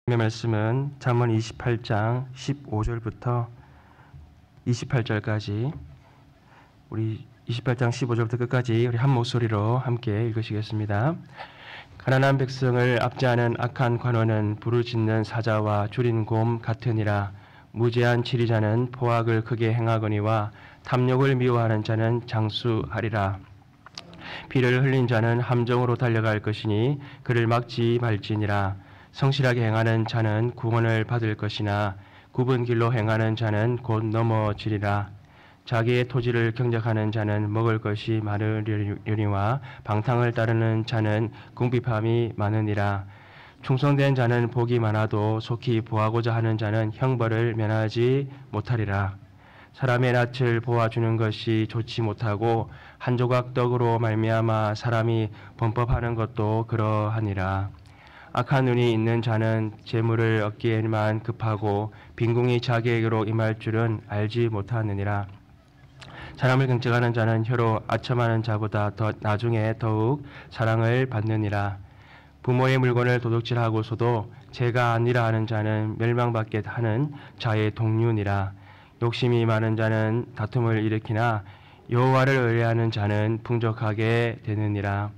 말씀은 잠언 28장 15절부터 28절까지 우리 28장 15절부터 끝까지 우리 한 목소리로 함께 읽으시겠습니다. 가난한 백성을 압제하는 악한 관원은 부르짖는 사자와 줄인 곰 같으니라. 무죄한 치리자는 포악을 크게 행하거니와 탐욕을 미워하는 자는 장수하리라. 피를 흘린 자는 함정으로 달려갈 것이니 그를 막지 말지니라. 성실하게 행하는 자는 구원을 받을 것이나 굽은 길로 행하는 자는 곧 넘어지리라. 자기의 토지를 경작하는 자는 먹을 것이 많으려니와 방탕을 따르는 자는 궁핍함이 많으니라. 충성된 자는 복이 많아도 속히 보하고자 하는 자는 형벌을 면하지 못하리라. 사람의 낯을 보아주는 것이 좋지 못하고 한 조각 떡으로 말미암아 사람이 범법하는 것도 그러하니라. 악한 눈이 있는 자는 재물을 얻기에만 급하고 빈궁이 자기에게로 임할 줄은 알지 못하느니라. 사람을 경책하는 자는 혀로 아첨하는 자보다 더 나중에 더욱 사랑을 받느니라. 부모의 물건을 도둑질하고서도 제가 아니라 하는 자는 멸망받게 하는 자의 동류니라. 욕심이 많은 자는 다툼을 일으키나 여호와를 의뢰하는 자는 풍족하게 되느니라.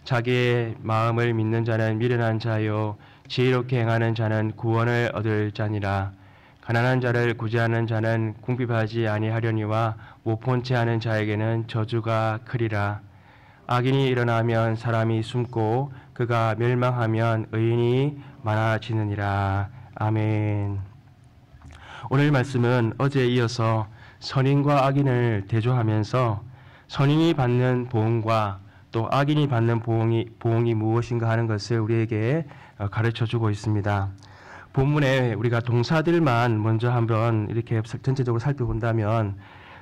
자기의 마음을 믿는 자는 미련한 자요 지혜롭게 행하는 자는 구원을 얻을 자니라. 가난한 자를 구제하는 자는 궁핍하지 아니하려니와 못 본 채 하는 자에게는 저주가 크리라. 악인이 일어나면 사람이 숨고 그가 멸망하면 의인이 많아지느니라. 아멘. 오늘 말씀은 어제에 이어서 선인과 악인을 대조하면서 선인이 받는 보응과 또 악인이 받는 보응이 무엇인가 하는 것을 우리에게 가르쳐주고 있습니다. 본문에 우리가 동사들만 먼저 한번 이렇게 전체적으로 살펴본다면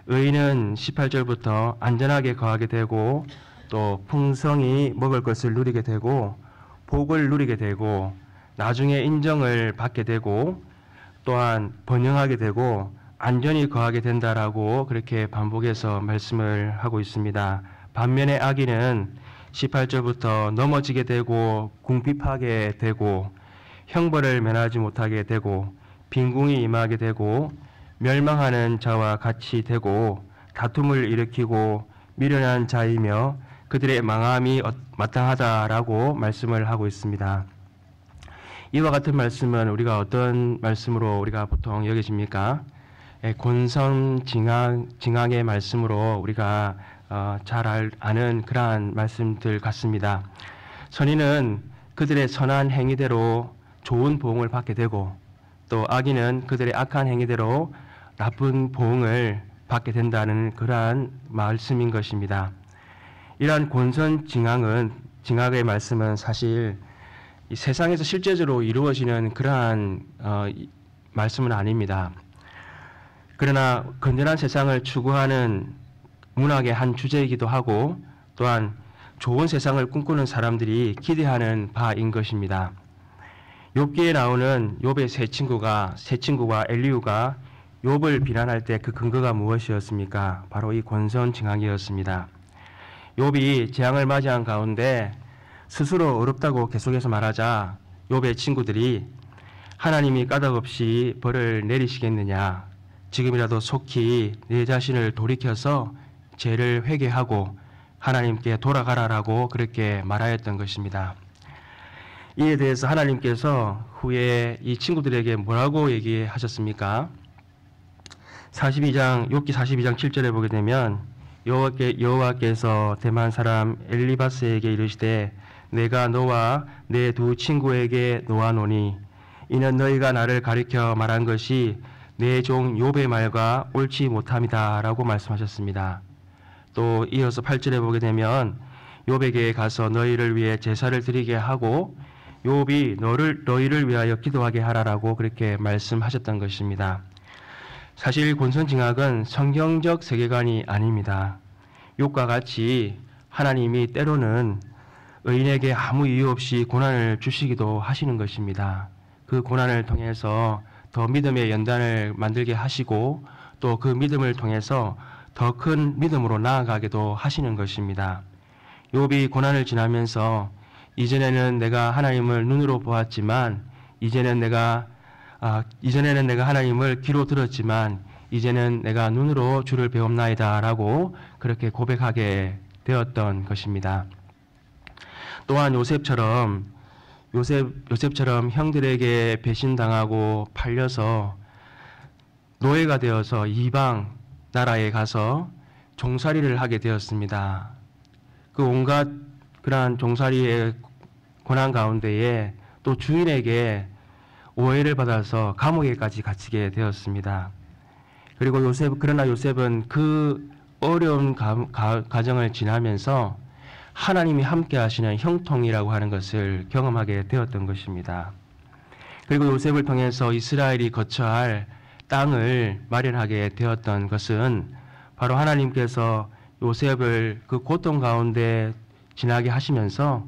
의인은 18절부터 안전하게 거하게 되고 또 풍성히 먹을 것을 누리게 되고 복을 누리게 되고 나중에 인정을 받게 되고 또한 번영하게 되고 안전히 거하게 된다라고 그렇게 반복해서 말씀을 하고 있습니다. 반면에 악인은 18절부터 넘어지게 되고 궁핍하게 되고 형벌을 면하지 못하게 되고 빈궁이 임하게 되고 멸망하는 자와 같이 되고 다툼을 일으키고 미련한 자이며 그들의 망함이 마땅하다라고 말씀을 하고 있습니다. 이와 같은 말씀은 우리가 어떤 말씀으로 우리가 보통 여겨집니까? 곤성징악의 말씀으로 우리가 잘 아는 그러한 말씀들 같습니다. 선인은 그들의 선한 행위대로 좋은 보응을 받게 되고 또 악인은 그들의 악한 행위대로 나쁜 보응을 받게 된다는 그러한 말씀인 것입니다. 이러한 곤성징악의 말씀은 사실 이 세상에서 실제적으로 이루어지는 그러한 말씀은 아닙니다. 그러나 건전한 세상을 추구하는 문학의 한 주제이기도 하고 또한 좋은 세상을 꿈꾸는 사람들이 기대하는 바인 것입니다. 욥기에 나오는 욥의 세 친구가 엘리후가 욥을 비난할 때 그 근거가 무엇이었습니까? 바로 이 곤성징악이었습니다. 욥이 재앙을 맞이한 가운데 스스로 어렵다고 계속해서 말하자 욥의 친구들이 하나님이 까닭없이 벌을 내리시겠느냐? 지금이라도 속히 내 자신을 돌이켜서 죄를 회개하고 하나님께 돌아가라라고 그렇게 말하였던 것입니다. 이에 대해서 하나님께서 후에 이 친구들에게 뭐라고 얘기하셨습니까? 욥기 42장 7절에 보게 되면 여호와께서 대만 사람 엘리바스에게 이르시되 내가 너와 내 두 친구에게 놓아노니 이는 너희가 나를 가리켜 말한 것이 내 종 욥의 말과 옳지 못함이다 라고 말씀하셨습니다. 또 이어서 8절에 보게 되면 욥에게 가서 너희를 위해 제사를 드리게 하고 욥이 너희를 위하여 기도하게 하라라고 그렇게 말씀하셨던 것입니다. 사실 곤성징악은 성경적 세계관이 아닙니다. 욥과 같이 하나님이 때로는 의인에게 아무 이유 없이 고난을 주시기도 하시는 것입니다. 그 고난을 통해서 더 믿음의 연단을 만들게 하시고 또 그 믿음을 통해서 더 큰 믿음으로 나아가게도 하시는 것입니다. 욥이 고난을 지나면서 이전에는 내가 하나님을 눈으로 보았지만 이제는 이전에는 내가 하나님을 귀로 들었지만 이제는 내가 눈으로 주를 배웁나이다라고 그렇게 고백하게 되었던 것입니다. 또한 요셉처럼 형들에게 배신당하고 팔려서 노예가 되어서 이방 나라에 가서 종살이를 하게 되었습니다. 그 온갖 그러한 종살이의 고난 가운데에 또 주인에게 오해를 받아서 감옥에까지 갇히게 되었습니다. 그리고 그러나 요셉은 그 어려운 과정을 지나면서 하나님이 함께 하시는 형통이라고 하는 것을 경험하게 되었던 것입니다. 그리고 요셉을 통해서 이스라엘이 거처 할 땅을 마련하게 되었던 것은 바로 하나님께서 요셉을 그 고통 가운데 지나게 하시면서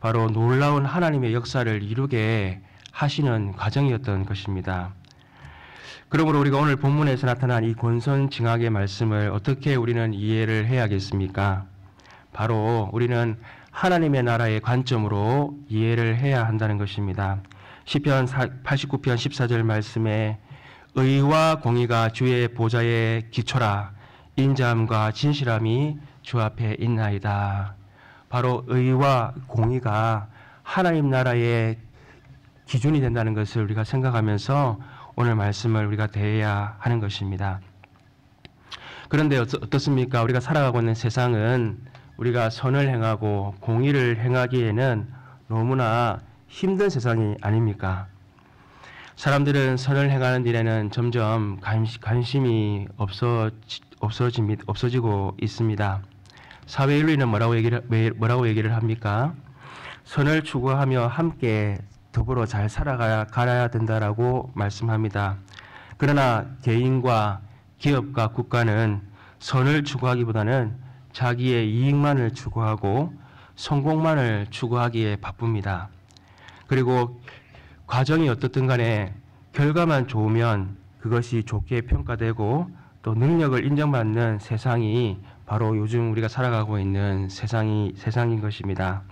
바로 놀라운 하나님의 역사를 이루게 하시는 과정이었던 것입니다. 그러므로 우리가 오늘 본문에서 나타난 이 권선징악의 말씀을 어떻게 우리는 이해를 해야겠습니까? 바로 우리는 하나님의 나라의 관점으로 이해를 해야 한다는 것입니다. 시편 89편 14절 말씀에 의와 공의가 주의 보좌의 기초라 인자함과 진실함이 주 앞에 있나이다. 바로 의와 공의가 하나님 나라의 기준이 된다는 것을 우리가 생각하면서 오늘 말씀을 우리가 대해야 하는 것입니다. 그런데 어떻습니까? 우리가 살아가고 있는 세상은 우리가 선을 행하고 공의를 행하기에는 너무나 힘든 세상이 아닙니까? 사람들은 선을 행하는 일에는 점점 관심이 없어지고 있습니다. 사회윤리는 뭐라고 얘기를 합니까? 선을 추구하며 함께 더불어 잘 살아가야 된다라고 말씀합니다. 그러나 개인과 기업과 국가는 선을 추구하기보다는 자기의 이익만을 추구하고 성공만을 추구하기에 바쁩니다. 그리고 과정이 어떻든 간에 결과만 좋으면 그것이 좋게 평가되고 또 능력을 인정받는 세상이 바로 요즘 우리가 살아가고 있는 세상인 것입니다.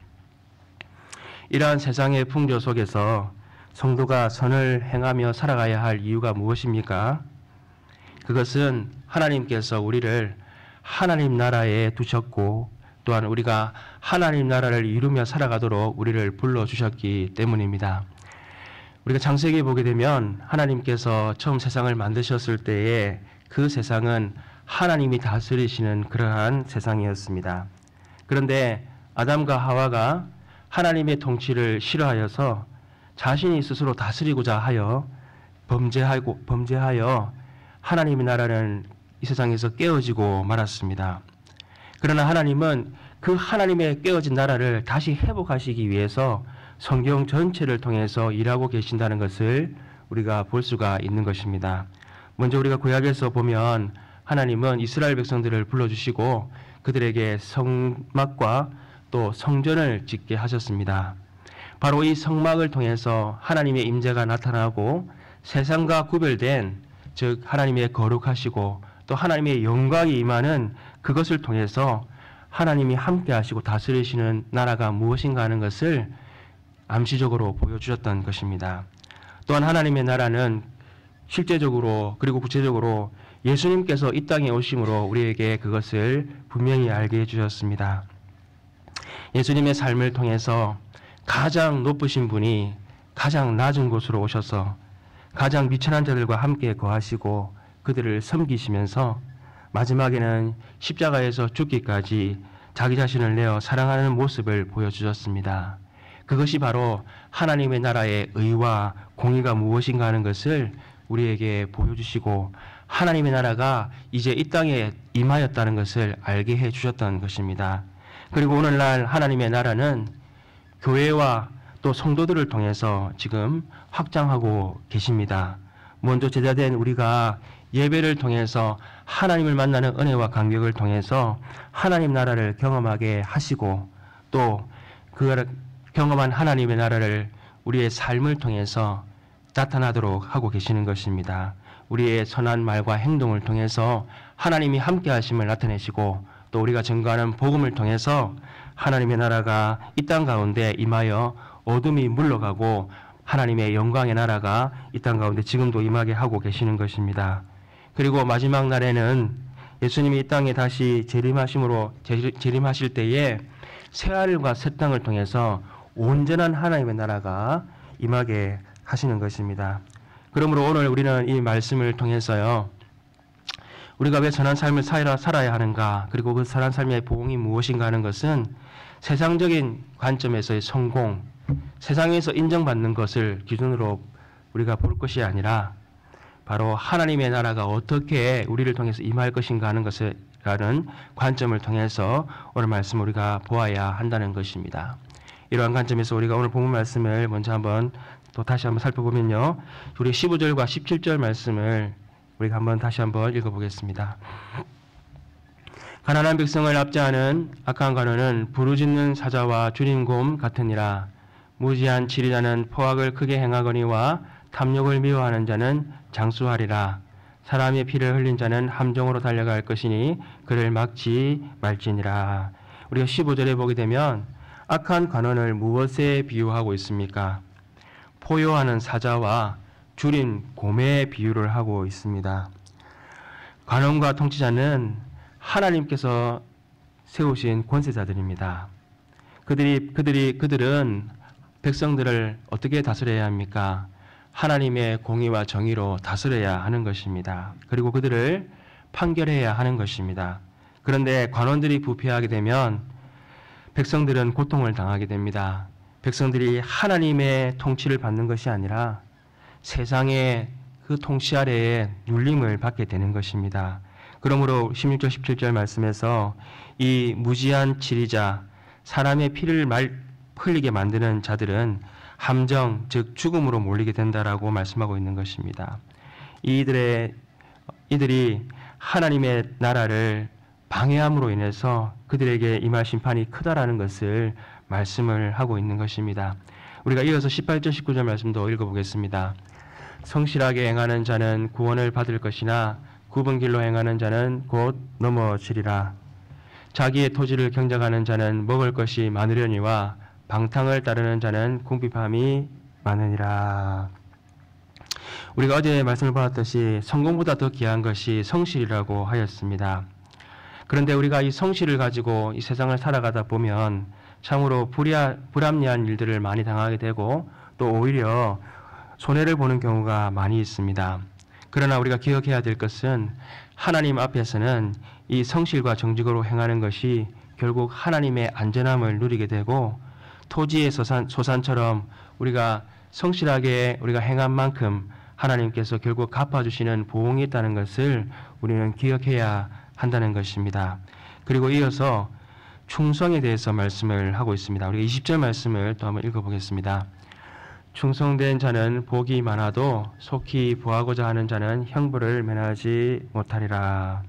이러한 세상의 풍조 속에서 성도가 선을 행하며 살아가야 할 이유가 무엇입니까? 그것은 하나님께서 우리를 하나님 나라에 두셨고 또한 우리가 하나님 나라를 이루며 살아가도록 우리를 불러주셨기 때문입니다. 우리가 창세기에 보게 되면 하나님께서 처음 세상을 만드셨을 때에 그 세상은 하나님이 다스리시는 그러한 세상이었습니다. 그런데 아담과 하와가 하나님의 통치를 싫어하여서 자신이 스스로 다스리고자 하여 범죄하여 하나님의 나라는 이 세상에서 깨어지고 말았습니다. 그러나 하나님은 그 하나님의 깨어진 나라를 다시 회복하시기 위해서 성경 전체를 통해서 일하고 계신다는 것을 우리가 볼 수가 있는 것입니다. 먼저 우리가 구약에서 보면 하나님은 이스라엘 백성들을 불러주시고 그들에게 성막과 또 성전을 짓게 하셨습니다. 바로 이 성막을 통해서 하나님의 임재가 나타나고 세상과 구별된 즉 하나님의 거룩하시고 또 하나님의 영광이 임하는 그것을 통해서 하나님이 함께 하시고 다스리시는 나라가 무엇인가 하는 것을 암시적으로 보여주셨던 것입니다. 또한 하나님의 나라는 실제적으로 그리고 구체적으로 예수님께서 이 땅에 오심으로 우리에게 그것을 분명히 알게 해주셨습니다. 예수님의 삶을 통해서 가장 높으신 분이 가장 낮은 곳으로 오셔서 가장 미천한 자들과 함께 거하시고 그들을 섬기시면서 마지막에는 십자가에서 죽기까지 자기 자신을 내어 사랑하는 모습을 보여주셨습니다. 그것이 바로 하나님의 나라의 의와 공의가 무엇인가 하는 것을 우리에게 보여주시고 하나님의 나라가 이제 이 땅에 임하였다는 것을 알게 해주셨던 것입니다. 그리고 오늘날 하나님의 나라는 교회와 또 성도들을 통해서 지금 확장하고 계십니다. 먼저 제자된 우리가 예배를 통해서 하나님을 만나는 은혜와 감격을 통해서 하나님 나라를 경험하게 하시고 또 그 경험한 하나님의 나라를 우리의 삶을 통해서 나타나도록 하고 계시는 것입니다. 우리의 선한 말과 행동을 통해서 하나님이 함께 하심을 나타내시고 또 우리가 증거하는 복음을 통해서 하나님의 나라가 이 땅 가운데 임하여 어둠이 물러가고 하나님의 영광의 나라가 이 땅 가운데 지금도 임하게 하고 계시는 것입니다. 그리고 마지막 날에는 예수님이 이 땅에 다시 재림하실 때에 새하늘과 새 땅을 통해서 온전한 하나님의 나라가 임하게 하시는 것입니다. 그러므로 오늘 우리는 이 말씀을 통해서요, 우리가 왜 선한 삶을 살아야 하는가, 그리고 그 선한 삶의 보응이 무엇인가 하는 것은 세상적인 관점에서의 성공, 세상에서 인정받는 것을 기준으로 우리가 볼 것이 아니라 바로 하나님의 나라가 어떻게 우리를 통해서 임할 것인가 하는 것이라는 관점을 통해서 오늘 말씀 우리가 보아야 한다는 것입니다. 이러한 관점에서 우리가 오늘 본문 말씀을 먼저 다시 한번 살펴보면요, 우리 15절과 17절 말씀을 우리가 다시 한번 읽어보겠습니다. 가난한 백성을 압제하는 악한 관원은 부르짖는 사자와 줄인 곰 같으니라. 무지한 치리자는 포악을 크게 행하거니와 탐욕을 미워하는 자는 장수하리라. 사람의 피를 흘린 자는 함정으로 달려갈 것이니 그를 막지 말지니라. 우리가 15절에 보게 되면 악한 관원을 무엇에 비유하고 있습니까? 포효하는 사자와 줄인 곰의 비유를 하고 있습니다. 관원과 통치자는 하나님께서 세우신 권세자들입니다. 그들은 백성들을 어떻게 다스려야 합니까? 하나님의 공의와 정의로 다스려야 하는 것입니다. 그리고 그들을 판결해야 하는 것입니다. 그런데 관원들이 부패하게 되면 백성들은 고통을 당하게 됩니다. 백성들이 하나님의 통치를 받는 것이 아니라 세상의 그 통치 아래에 눌림을 받게 되는 것입니다. 그러므로 16절 17절 말씀에서 이 무지한 치리자, 사람의 피를 흘리게 만드는 자들은 함정, 즉 죽음으로 몰리게 된다라고 말씀하고 있는 것입니다. 이들이 하나님의 나라를 방해함으로 인해서 그들에게 임할 심판이 크다라는 것을 말씀을 하고 있는 것입니다. 우리가 이어서 18절 19절 말씀도 읽어보겠습니다. 성실하게 행하는 자는 구원을 받을 것이나 굽은 길로 행하는 자는 곧 넘어지리라. 자기의 토지를 경작하는 자는 먹을 것이 많으려니와 방탕을 따르는 자는 궁핍함이 많으니라. 우리가 어제 말씀을 받았듯이 성공보다 더 귀한 것이 성실이라고 하였습니다. 그런데 우리가 이 성실을 가지고 이 세상을 살아가다 보면 참으로 불합리한 일들을 많이 당하게 되고 또 오히려 손해를 보는 경우가 많이 있습니다. 그러나 우리가 기억해야 될 것은 하나님 앞에서는 이 성실과 정직으로 행하는 것이 결국 하나님의 안전함을 누리게 되고 토지의 소산처럼 우리가 성실하게 우리가 행한 만큼 하나님께서 결국 갚아주시는 보응이 있다는 것을 우리는 기억해야 한다는 것입니다. 그리고 이어서 충성에 대해서 말씀을 하고 있습니다. 우리가 20절 말씀을 또 한번 읽어보겠습니다. 충성된 자는 복이 많아도 속히 보하고자 하는 자는 형벌을 면하지 못하리라.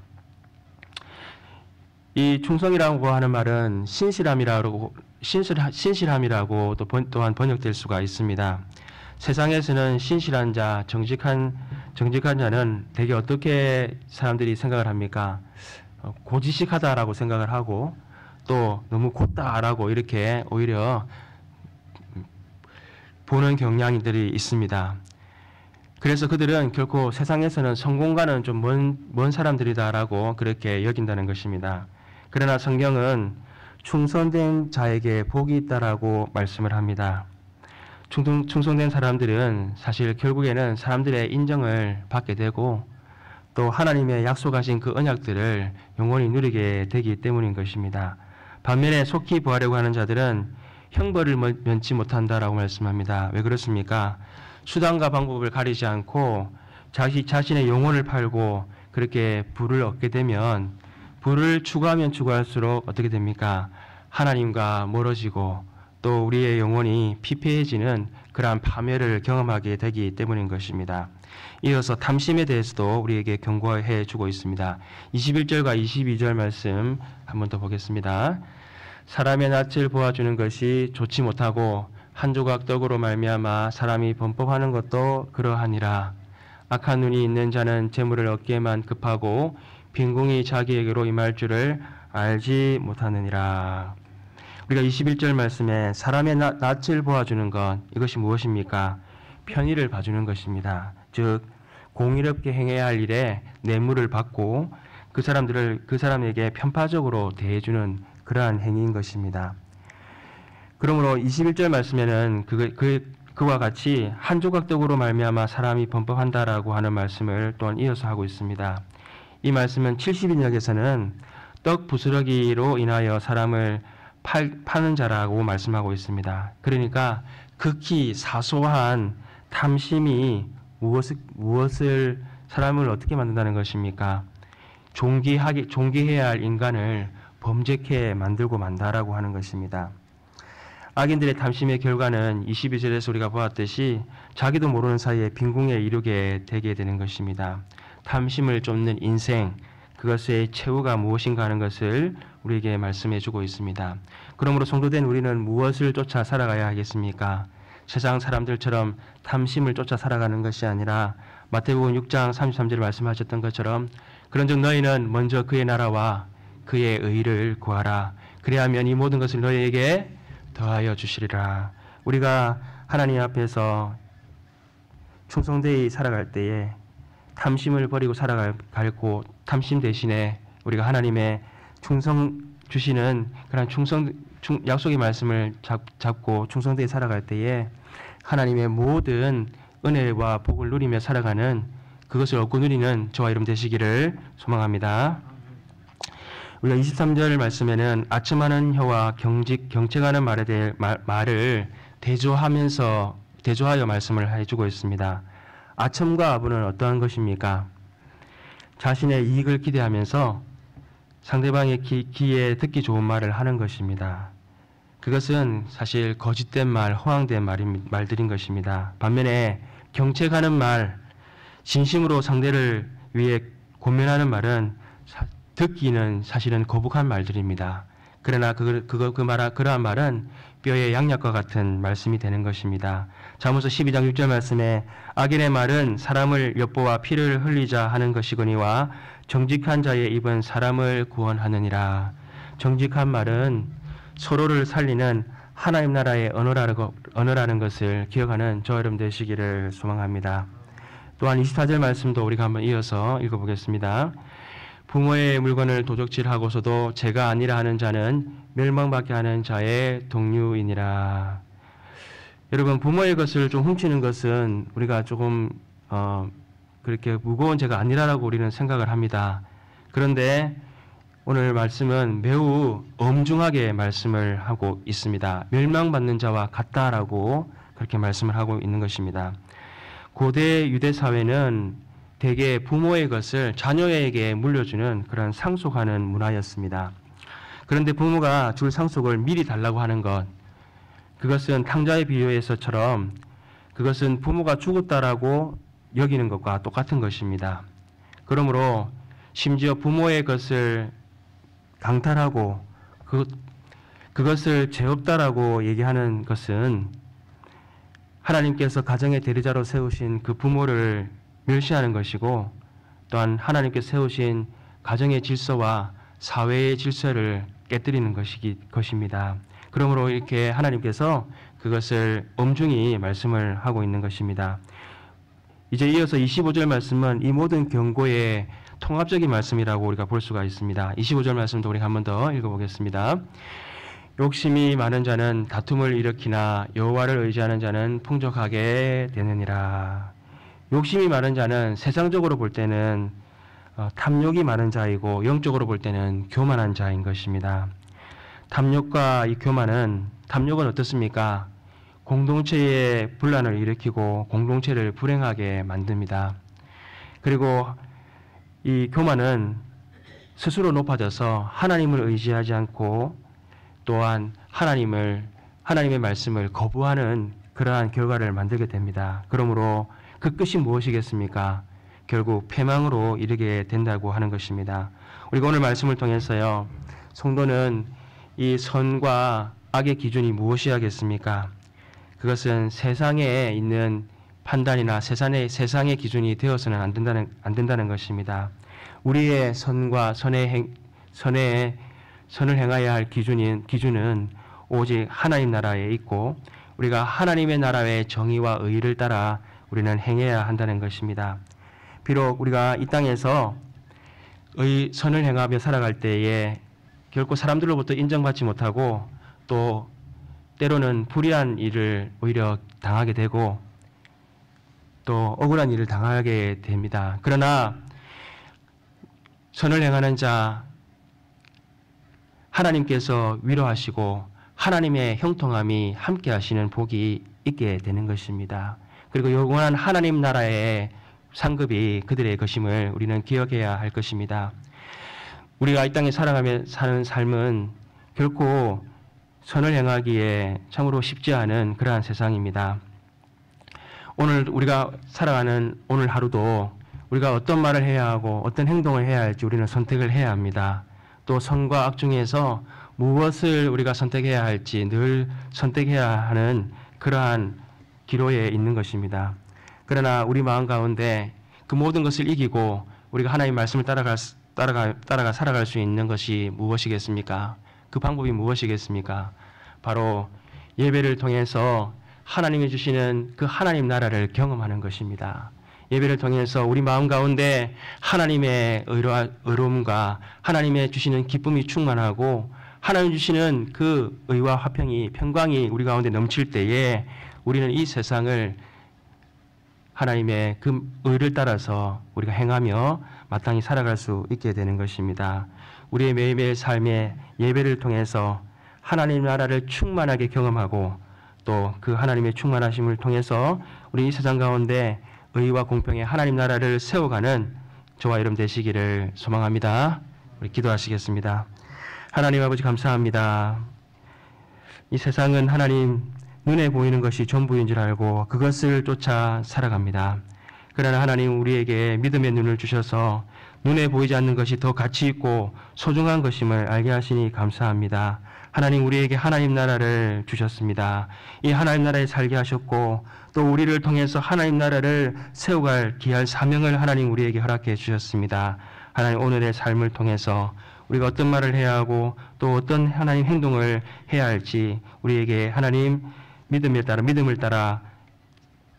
이 충성이라고 하는 말은 신실함이라고 또한 번역될 수가 있습니다. 세상에서는 신실한 자, 정직한 자는 되게 어떻게 사람들이 생각을 합니까? 고지식하다라고 생각을 하고 또 너무 곧다라고 이렇게 오히려 보는 경향들이 있습니다. 그래서 그들은 결코 세상에서는 성공과는 좀 먼 사람들이다라고 그렇게 여긴다는 것입니다. 그러나 성경은 충성된 자에게 복이 있다라고 말씀을 합니다. 충성된 사람들은 사실 결국에는 사람들의 인정을 받게 되고 또 하나님의 약속하신 그 언약들을 영원히 누리게 되기 때문인 것입니다. 반면에 속히 보하려고 하는 자들은 형벌을 면치 못한다라고 말씀합니다. 왜 그렇습니까? 수단과 방법을 가리지 않고 자신의 영혼을 팔고 그렇게 부를 얻게 되면 부를 추구하면 추구할수록 어떻게 됩니까? 하나님과 멀어지고 또 우리의 영혼이 피폐해지는 그러한 파멸을 경험하게 되기 때문인 것입니다. 이어서 탐심에 대해서도 우리에게 경고해 주고 있습니다. 21절과 22절 말씀 한 번 더 보겠습니다. 사람의 낯을 보아주는 것이 좋지 못하고 한 조각 떡으로 말미암아 사람이 범법하는 것도 그러하니라. 악한 눈이 있는 자는 재물을 얻기에만 급하고 빈궁이 자기에게로 임할 줄을 알지 못하느니라. 우리가 21절 말씀에 사람의 낯을 보아주는 것, 이것이 무엇입니까? 편의를 봐주는 것입니다. 즉 공의롭게 행해야 할 일에 뇌물을 받고 그 사람에게 편파적으로 대해주는 그러한 행위인 것입니다. 그러므로 21절 말씀에는 그와 같이 한 조각 떡으로 말미암아 사람이 범법한다라고 하는 말씀을 또한 이어서 하고 있습니다. 이 말씀은 70인역에서는 떡 부스러기로 인하여 사람을 파는 자라고 말씀하고 있습니다. 그러니까 극히 사소한 탐심이 무엇을 사람을 어떻게 만든다는 것입니까? 존귀해야 할 인간을 범죄케 만들고 만다라고 하는 것입니다. 악인들의 탐심의 결과는 22절에서 우리가 보았듯이 자기도 모르는 사이에 빈궁에 이르게 되게 되는 것입니다. 탐심을 쫓는 인생, 그것의 최후가 무엇인가 하는 것을 우리에게 말씀해 주고 있습니다. 그러므로 성도된 우리는 무엇을 쫓아 살아가야 하겠습니까? 세상 사람들처럼 탐심을 쫓아 살아가는 것이 아니라 마태복음 6장 33절에 말씀하셨던 것처럼 그런즉 너희는 먼저 그의 나라와 그의 의를 구하라. 그리하면 이 모든 것을 너희에게 더하여 주시리라. 우리가 하나님 앞에서 충성되이 살아갈 때에 탐심을 버리고 살아갈고 탐심 대신에 우리가 하나님의 충성 주시는 그런 약속의 말씀을 잡고 충성되이 살아갈 때에 하나님의 모든 은혜와 복을 누리며 살아가는 그것을 얻고 누리는 저와 여러분 되시기를 소망합니다. 우리가 23절 말씀에는 아첨하는 혀와 경책하는 말에 대해 말을 대조하여 말씀을 해주고 있습니다. 아첨과 아부는 어떠한 것입니까? 자신의 이익을 기대하면서 상대방의 귀에 듣기 좋은 말을 하는 것입니다. 그것은 사실 거짓된 말, 허황된 말들인 것입니다. 반면에 경책하는 말, 진심으로 상대를 위해 권면하는 말은 듣기는 사실은 거북한 말들입니다. 그러나 그러한 말은 뼈의 양약과 같은 말씀이 되는 것입니다. 잠언서 12장 6절 말씀에 악인의 말은 사람을 엿보아 피를 흘리자 하는 것이거니와 정직한 자의 입은 사람을 구원하느니라. 정직한 말은 서로를 살리는 하나님 나라의 언어라는 것을 기억하는 저와 여러분 되시기를 소망합니다. 또한 24절 말씀도 우리가 한번 이어서 읽어보겠습니다. 부모의 물건을 도적질하고서도 제가 아니라 하는 자는 멸망받게 하는 자의 동류이니라. 여러분, 부모의 것을 좀 훔치는 것은 우리가 조금 그렇게 무거운 죄가 아니라라고 우리는 생각을 합니다. 그런데 오늘 말씀은 매우 엄중하게 말씀을 하고 있습니다. 멸망받는 자와 같다라고 그렇게 말씀을 하고 있는 것입니다. 고대 유대 사회는 대개 부모의 것을 자녀에게 물려주는 그런 상속하는 문화였습니다. 그런데 부모가 줄 상속을 미리 달라고 하는 것, 그것은 탕자의 비유에서처럼 그것은 부모가 죽었다라고 여기는 것과 똑같은 것입니다. 그러므로 심지어 부모의 것을 강탈하고 그것을 죄 없다라고 얘기하는 것은 하나님께서 가정의 대리자로 세우신 그 부모를 멸시하는 것이고, 또한 하나님께서 세우신 가정의 질서와 사회의 질서를 깨뜨리는 것입니다. 그러므로 이렇게 하나님께서 그것을 엄중히 말씀을 하고 있는 것입니다. 이제 이어서 25절 말씀은 이 모든 경고의 통합적인 말씀이라고 우리가 볼 수가 있습니다. 25절 말씀도 우리가 한 번 더 읽어보겠습니다. 욕심이 많은 자는 다툼을 일으키나 여호와를 의지하는 자는 풍족하게 되느니라. 욕심이 많은 자는 세상적으로 볼 때는 탐욕이 많은 자이고 영적으로 볼 때는 교만한 자인 것입니다. 탐욕과 이 교만은, 탐욕은 어떻습니까? 공동체의 분란을 일으키고 공동체를 불행하게 만듭니다. 그리고 이 교만은 스스로 높아져서 하나님을 의지하지 않고 또한 하나님의 말씀을 거부하는 그러한 결과를 만들게 됩니다. 그러므로 그 끝이 무엇이겠습니까? 결국 패망으로 이르게 된다고 하는 것입니다. 우리가 오늘 말씀을 통해서요, 성도는 이 선과 악의 기준이 무엇이겠습니까? 그것은 세상에 있는 판단이나 세상의 기준이 되어서는 안 된다는 것입니다. 우리의 선과 선을 행해야 할 기준은 오직 하나님 나라에 있고 우리가 하나님의 나라의 정의와 의를 따라 우리는 행해야 한다는 것입니다. 비록 우리가 이 땅에서 선을 행하며 살아갈 때에 결코 사람들로부터 인정받지 못하고 또 때로는 불의한 일을 오히려 당하게 되고 또 억울한 일을 당하게 됩니다. 그러나 선을 행하는 자 하나님께서 위로하시고 하나님의 형통함이 함께 하시는 복이 있게 되는 것입니다. 그리고 영원한 하나님 나라의 상급이 그들의 것임을 우리는 기억해야 할 것입니다. 우리가 이 땅에 살아가며 사는 삶은 결코 선을 행하기에 참으로 쉽지 않은 그러한 세상입니다. 오늘 우리가 살아가는 오늘 하루도 우리가 어떤 말을 해야 하고 어떤 행동을 해야 할지 우리는 선택을 해야 합니다. 또 선과 악 중에서 무엇을 우리가 선택해야 할지 늘 선택해야 하는 그러한 기로에 있는 것입니다. 그러나 우리 마음 가운데 그 모든 것을 이기고 우리가 하나님의 말씀을 따라가 살아갈 수 있는 것이 무엇이겠습니까? 그 방법이 무엇이겠습니까? 바로 예배를 통해서 하나님이 주시는 그 하나님 나라를 경험하는 것입니다. 예배를 통해서 우리 마음 가운데 하나님의 의로움과 하나님의 주시는 기쁨이 충만하고 하나님 주시는 그 의와 화평이 평강이 우리 가운데 넘칠 때에 우리는 이 세상을 하나님의 그 의를 따라서 우리가 행하며 마땅히 살아갈 수 있게 되는 것입니다. 우리의 매일매일 삶의 예배를 통해서 하나님 나라를 충만하게 경험하고 또 그 하나님의 충만하심을 통해서 우리 이 세상 가운데 의와 공평의 하나님 나라를 세워가는 저와 여러분 되시기를 소망합니다. 우리 기도하시겠습니다. 하나님 아버지 감사합니다. 이 세상은 하나님 눈에 보이는 것이 전부인 줄 알고 그것을 쫓아 살아갑니다. 그러나 하나님 우리에게 믿음의 눈을 주셔서 눈에 보이지 않는 것이 더 가치 있고 소중한 것임을 알게 하시니 감사합니다. 하나님 우리에게 하나님 나라를 주셨습니다. 이 하나님 나라에 살게 하셨고 또 우리를 통해서 하나님 나라를 세워갈 귀할 사명을 하나님 우리에게 허락해 주셨습니다. 하나님 오늘의 삶을 통해서 우리가 어떤 말을 해야 하고 또 어떤 하나님 행동을 해야 할지 우리에게 하나님 믿음을 따라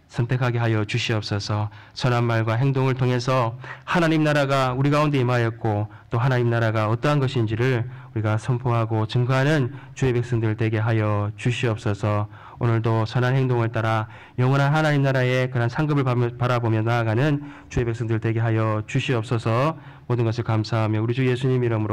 선택하게 하여 주시옵소서. 선한 말과 행동을 통해서 하나님 나라가 우리 가운데 임하였고 또 하나님 나라가 어떠한 것인지를 우리가 선포하고 증거하는 주의 백성들 되게 하여 주시옵소서. 오늘도 선한 행동을 따라 영원한 하나님 나라의 그런 상급을 바라보며 나아가는 주의 백성들 되게 하여 주시옵소서. 모든 것을 감사하며 우리 주 예수님 이름으로